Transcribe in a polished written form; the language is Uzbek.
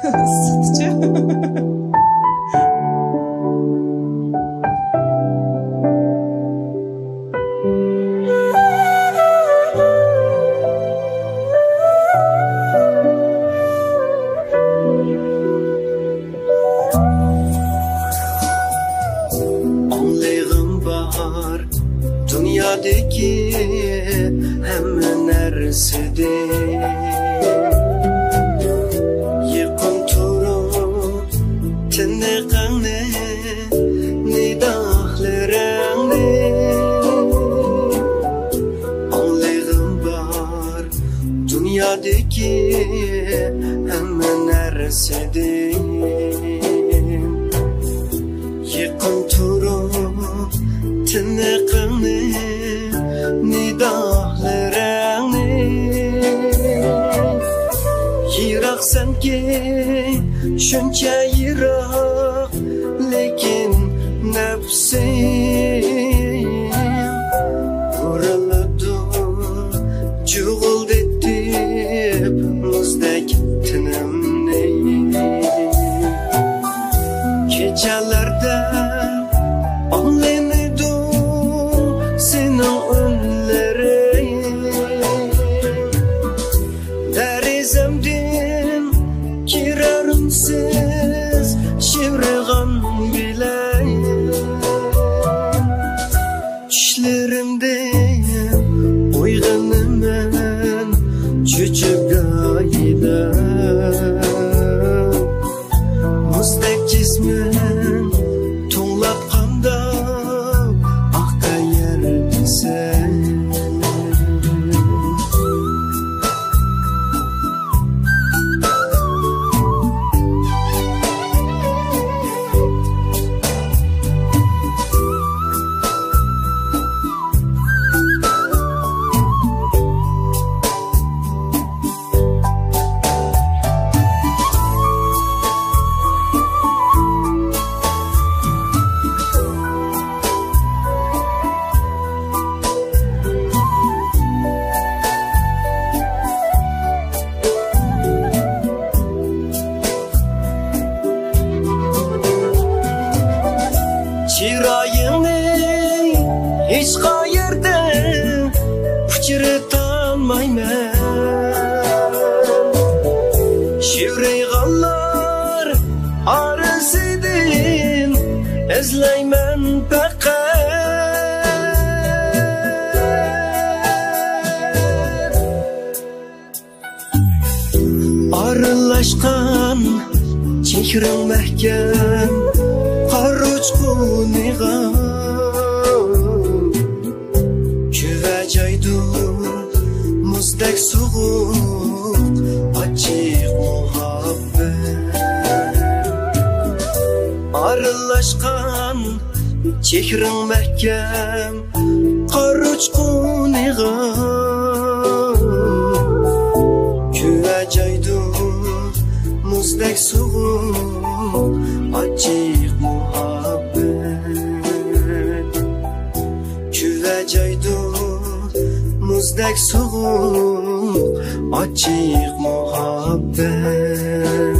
Sütçü. Anlayığım bahar dünyadaki hemen nereside yıkın turu tınıqanı nidahlarını Anlayığım bahar dünyadaki hemen nereside yıkın turu tınıqanı nidahlarını Yirak senki şunca yirak lekin nefsim vuruldu cugul edip muzdek tınımni Gecelerde anlanıdı senin önleri Derizemdin kirarımsız şivrigan bile Düşlerimde uyganımın çocuk gayda Muzdek cismin tonlap kanda akta yerdise Çirayını hiç qayerdə uçurtanmayman Şivreyğanlar arasıdın izleymen pəqət Arılaşqan çehrin məhkəm Qaruçquniğa Küvəcəydu muzdək soğuq Açıq muhabbət Arılaşqan çehrin məhkəm Qaruçquniğa Küvəcəydu muzdək soğuq Açıq muhabbet Küvəcəydu muzdək soğuq Açıq muhabbet